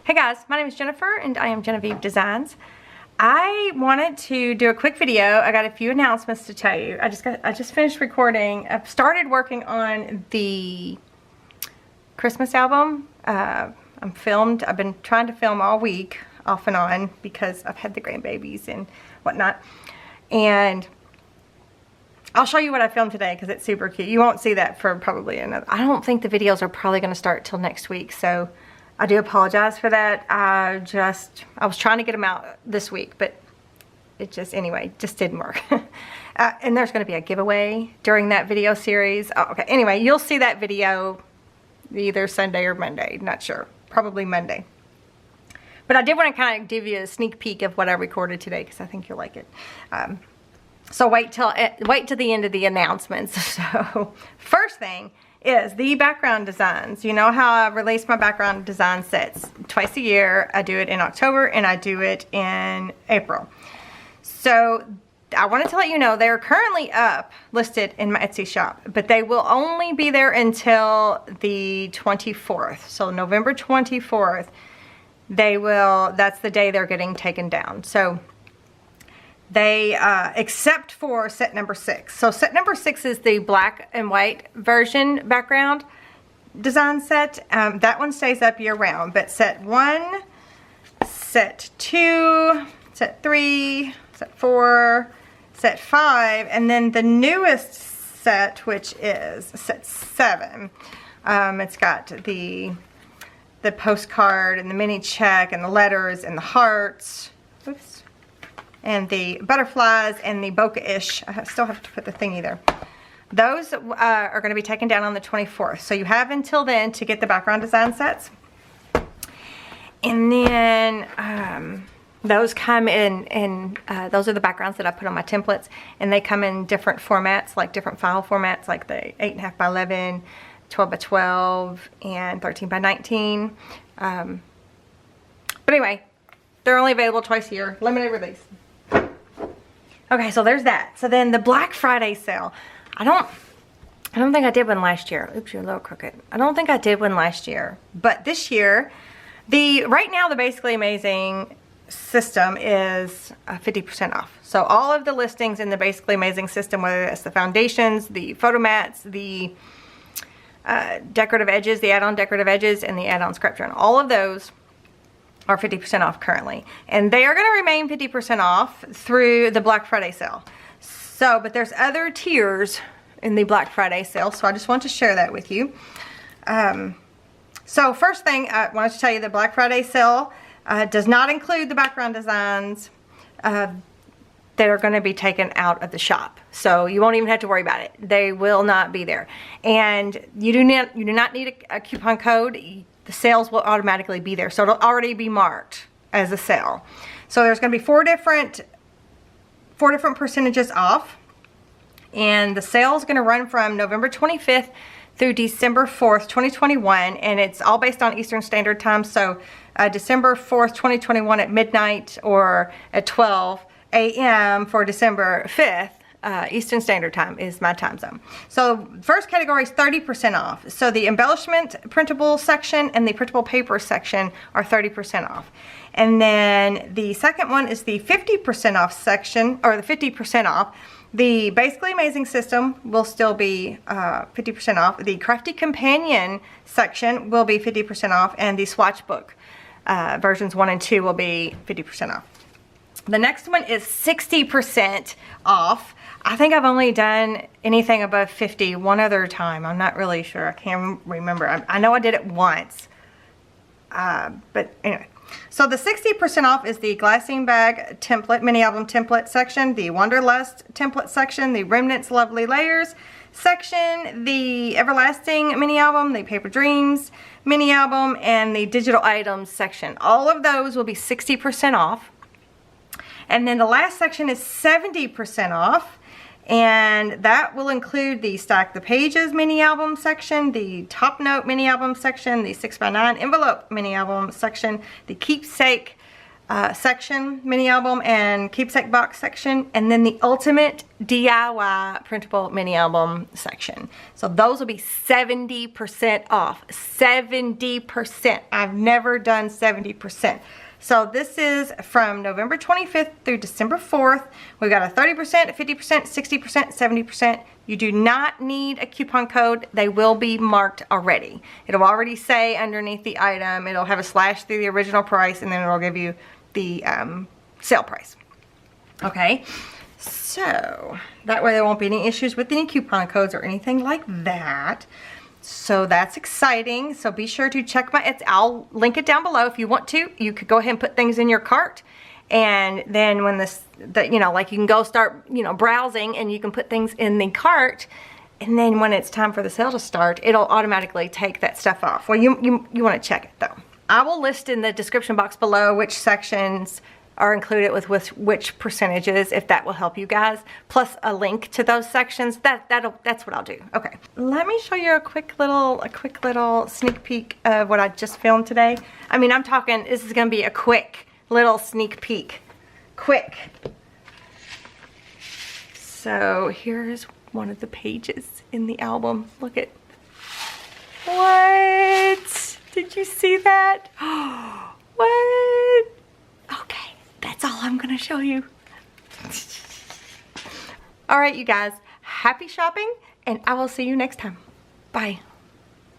Hey guys, my name is Jennifer and I am Jenofeve Designs. I wanted to do a quick video. I got a few announcements to tell you. I just finished recording. I've started working on the Christmas album. I've been trying to film all week off and on because I've had the grandbabies and whatnot. And I'll show you what I filmed today because it's super cute. You won't see that for probably another. I don't think the videos are probably going to start till next week, so I do apologize for that. I was trying to get them out this week, but it just didn't work. And there's going to be a giveaway during that video series. Oh, okay, anyway, you'll see that video either Sunday or Monday. Not sure. Probably Monday. But I did want to kind of give you a sneak peek of what I recorded today because I think you'll like it. So wait till the end of the announcements. So first thing is the background designs. You know how I release my background design sets twice a year. I do it in October and I do it in April. So I wanted to let you know they're currently up listed in my Etsy shop, but they will only be there until the 24th. So November 24th, that's the day they're getting taken down. So they, except for set number 6. So set number 6 is the black and white version background design set. That one stays up year round, but set 1, set 2, set 3, set 4, set 5, and then the newest set, which is set 7. It's got the postcard and the mini check and the letters and the hearts. Oops. And the butterflies and the bokeh-ish. I still have to put the thingy there. Those are going to be taken down on the 24th. So you have until then to get the background design sets. And then those come in those are the backgrounds that I put on my templates. And they come in different formats, like different file formats, like the 8.5 by 11, 12 by 12, and 13 by 19. But anyway, they're only available twice a year. Limited release. Okay, so there's that. So then the Black Friday sale. I don't think I did one last year. Oops, you're a little crooked. I don't think I did one last year. But this year, right now the Basically Amazing system is 50% off. So all of the listings in the Basically Amazing system, whether it's the foundations, the photo mats, the decorative edges, the add-on decorative edges, and the add-on scrap journal, all of those are 50% off currently. And they are going to remain 50% off through the Black Friday sale. So, but there's other tiers in the Black Friday sale, so I just want to share that with you. So first thing, I wanted to tell you the Black Friday sale does not include the background designs that are going to be taken out of the shop. So you won't even have to worry about it. They will not be there. And you do not need a coupon code. The sales will automatically be there. So it'll already be marked as a sale. So there's going to be four different percentages off. And the sale is going to run from November 25th through December 4th, 2021. And it's all based on Eastern Standard Time. So December 4th, 2021 at midnight or at 12 a.m. for December 5th. Eastern Standard Time is my time zone. So first category is 30% off. So the embellishment printable section and the printable paper section are 30% off. And then the second one is the 50% off section, or the 50% off. The Basically Amazing system will still be 50% off. The Crafty Companion section will be 50% off, and the swatch book versions 1 and 2 will be 50% off. The next one is 60% off. I think I've only done anything above 50 one other time. I'm not really sure. I can't remember. I know I did it once. But anyway. So the 60% off is the Glassine Bag template, mini album template section, the Wanderlust template section, the Remnants Lovely Layers section, the Everlasting mini album, the Paper Dreams mini album, and the Digital Items section. All of those will be 60% off. And then the last section is 70% off. And that will include the Stack the Pages mini album section, the Top Note mini album section, the 6x9 envelope mini album section, the Keepsake section, mini album and keepsake box section, and then the ultimate DIY printable mini album section. So those will be 70% off. 70%. I've never done 70%. So this is from November 25th through December 4th. We've got a 30%, a 50%, 60%, 70%. You do not need a coupon code. They will be marked already. It'll already say underneath the item, it'll have a slash through the original price, and then it'll give you the sale price. Okay, so that way there won't be any issues with any coupon codes or anything like that. So that's exciting. So be sure to check I'll link it down below if you want to. You could go ahead and put things in your cart, and then when you know, like you can go start, you know, browsing, and you can put things in the cart, and then when it's time for the sale to start, it'll automatically take that stuff off. Well, you want to check it though. I will list in the description box below which sections are included with which percentages, if that will help you guys, plus a link to those sections. That's what I'll do. Okay, let me show you a quick little sneak peek of what I just filmed today. I mean, I'm talking, this is gonna be a quick little sneak peek. Quick. So here's one of the pages in the album. Look at, what? Did you see that? What? Okay, that's all I'm gonna show you. All right, you guys, happy shopping, and I will see you next time. Bye.